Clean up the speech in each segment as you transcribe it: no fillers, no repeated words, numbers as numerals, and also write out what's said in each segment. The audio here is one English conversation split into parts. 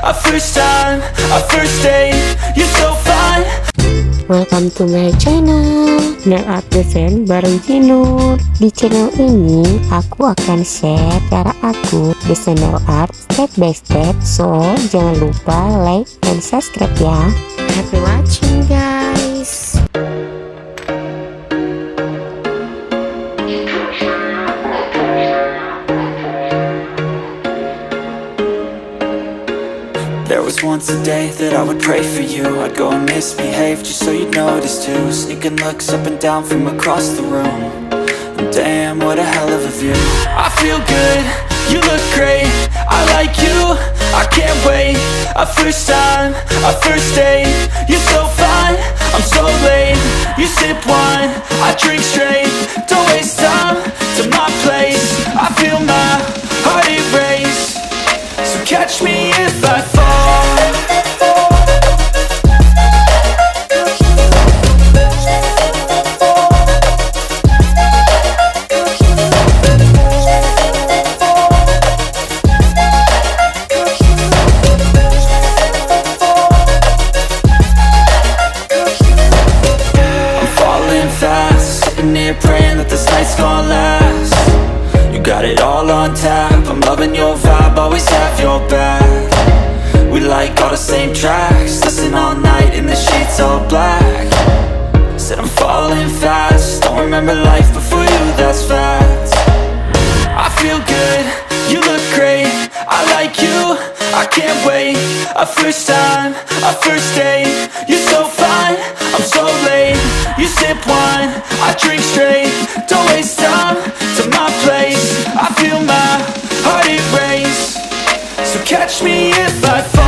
a first time, a first date. You're so fine. Welcome to my channel Nailartdesigns bareng Kinur. Di channel ini aku akan share cara aku desain nail art step by step. So jangan lupa like and subscribe ya. Happy watching guys. There was once a day that I would pray for you. I'd go and misbehave just so you'd notice too. Sneaking looks up and down from across the room. And damn, what a hell of a view. I feel good, you look great, I like you, I can't wait. A first time, a first date. You're so fine, I'm so late. You sip wine, I drink straight. Don't waste time to my place. I feel my heart erase. So catch me if I fall. I'm falling fast, sitting here praying that this night's gonna last. You got it all on tap, I'm loving your vibe, always have your back. We like all the same tracks, listen all night in the sheets all black. Said I'm falling fast, don't remember life before you, that's fact. I feel good, you look great, I like you, I can't wait. A first time, a first date. You're so fine, I'm so late. You sip wine, I drink straight. Don't waste time to my place. I feel my heart erase. So catch me if I fall.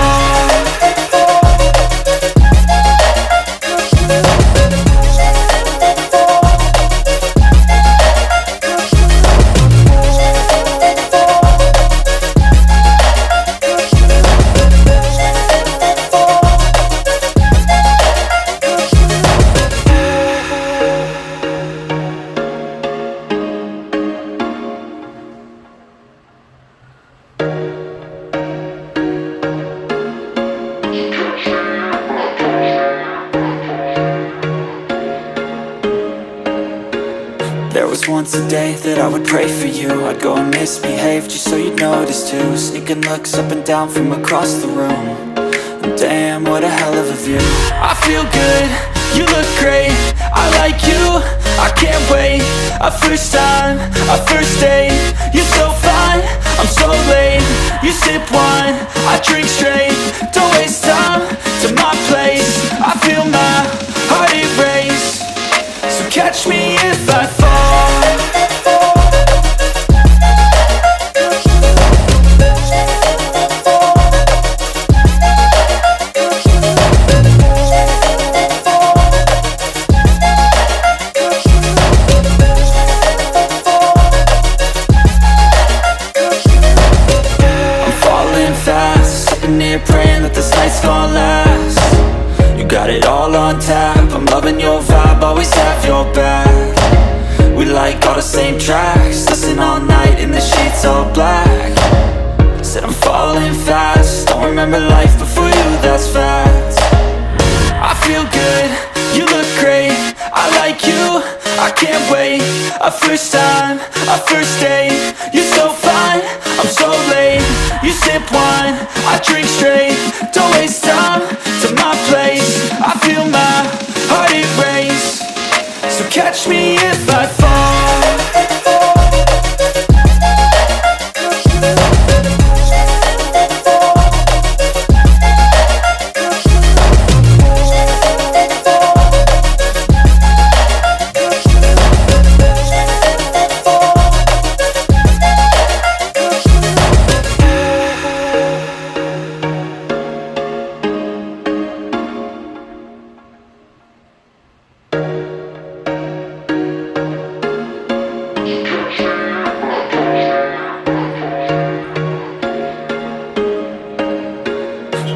There was once a day that I would pray for you. I'd go and misbehave just so you'd notice too. Sneaking looks up and down from across the room. And damn, what a hell of a view. I feel good, you look great, I like you, I can't wait. A first time, a first date. You're so fine, I'm so late. You sip wine, I drink straight. Don't waste time to my place. I feel my heart erase. So catch me if I fall. I'm falling fast, sitting here praying that this night's gonna last. You got it all on tap, I'm loving your vibe, always have your back. We like all the same tracks, listen all night in the sheets all black. Said I'm falling fast, don't remember life before you, that's fact. I feel good, you look great, I like you, I can't wait. A first time, a first date. You're so fine, I'm so late. You sip wine, I drink straight. Don't waste time to my place. I feel my heart erase. So catch me if I fall.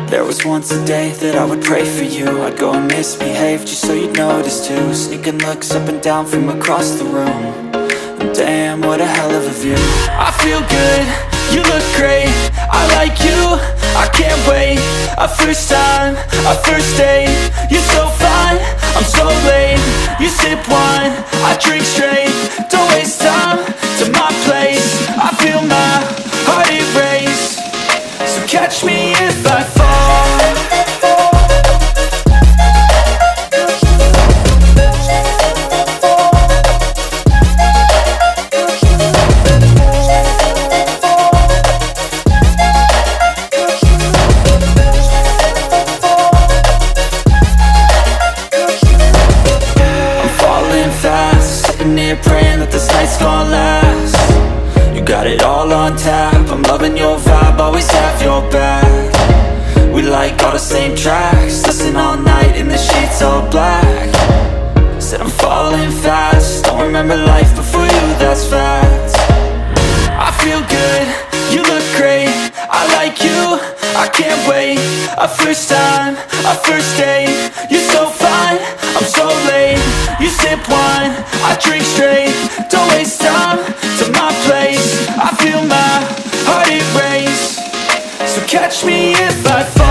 There was once a day that I would pray for you. I'd go and misbehave just so you'd notice too. Sneaking looks up and down from across the room. And damn, what a hell of a view. I feel good, you look great, I like you, I can't wait. A first time, a first date. You're so fine, I'm so late. You sip wine, I drink straight. Don't waste time to my place. I feel my heart erase. So catch me if I fall. Praying that this night's gonna last. You got it all on tap. I'm loving your vibe, always have your back. We like all the same tracks. Listen all night in the sheets all black. Said I'm falling fast. Don't remember life before you, that's facts. I feel good, you look great. I like you, I can't wait. A first time, a first date. You're so fine, I'm so late. You sip wine, I drink straight. Don't waste time to my place. I feel my heart erase. So catch me if I fall.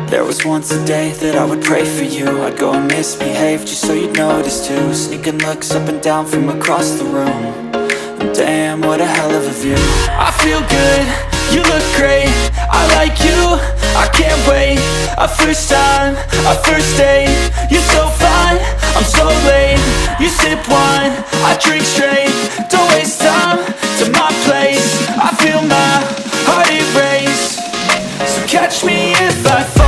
There was once a day that I would pray for you. I'd go and misbehave just so you'd notice too. Sneaking looks up and down from across the room. And damn, what a hell of a view. I feel good, you look great. I like you, I can't wait. A first time, a first date. You're so fine, I'm so late. You sip wine, I drink straight. Don't waste time to my place. I feel my heart erase. So catch me if I fall.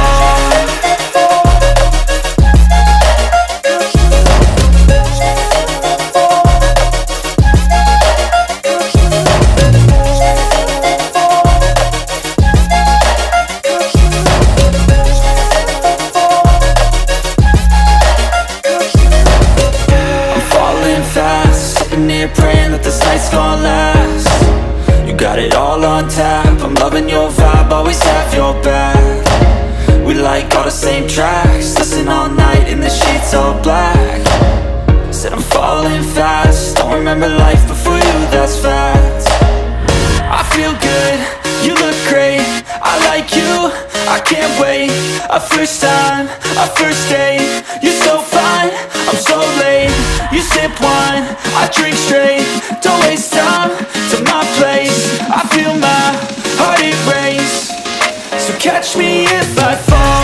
Praying that this night's gonna last. You got it all on tap. I'm loving your vibe, always have your back. We like all the same tracks. Listen all night in the sheets all black. Said I'm falling fast. Don't remember life before you, that's facts. I feel good, you look great. I like you, I can't wait. A first time, a first date. You're so fine, I'm so late. You sip wine, I drink straight. Don't waste time to my place. I feel my heart erase. So catch me if I fall.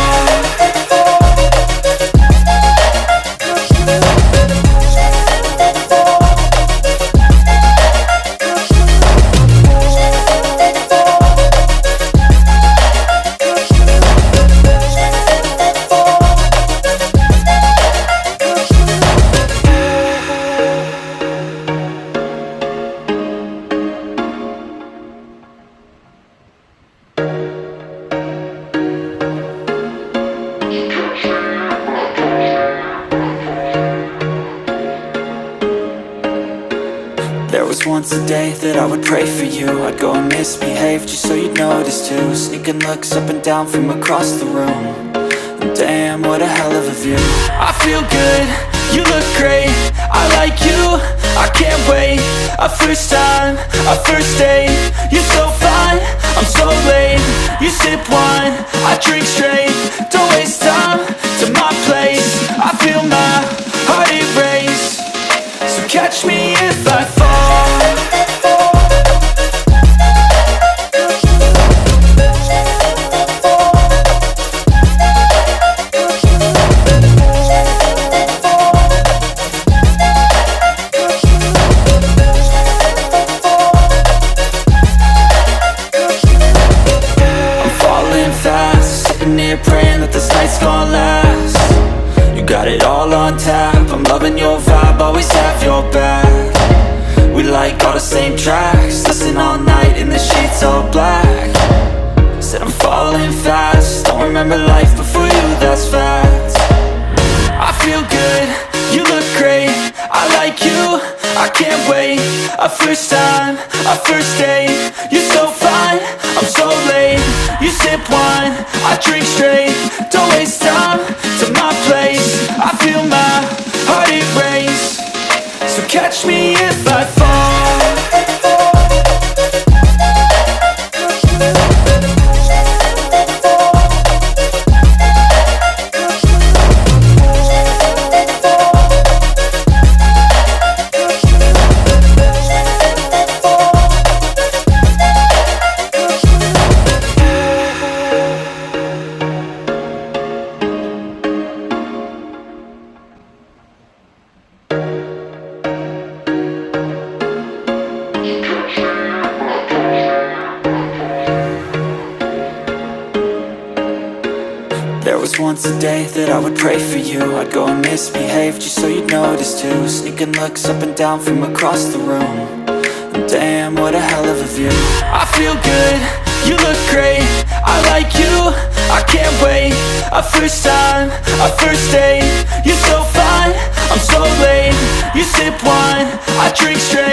There was once a day that I would pray for you. I'd go and misbehave just so you'd notice too. Sneaking looks up and down from across the room. And damn, what a hell of a view. I feel good, you look great. I like you, I can't wait. A first time, a first date. You're so fine, I'm so late. You sip wine, I drink straight. Don't waste time to my place. I feel my heart erase. So catch me if I fall. Praying that this night's gonna last. You got it all on tap. I'm loving your vibe, always have your back. same tracks. Listen all night in the sheets all black. Said I'm falling fast. Don't remember life before you, that's fact. I feel good, you look great. I like you, I can't wait. A first time, a first date. You're so fine, I'm so late. You sip wine, I drink straight. Don't waste time to my place. I feel my heart it race. So catch me if I fall. There was once a day that I would pray for you. I'd go and misbehave just so you'd notice too. Sneaking looks up and down from across the room. And damn, what a hell of a view. I feel good, you look great. I like you, I can't wait. A first time, a first date. You're so fine, I'm so late. You sip wine, I drink straight.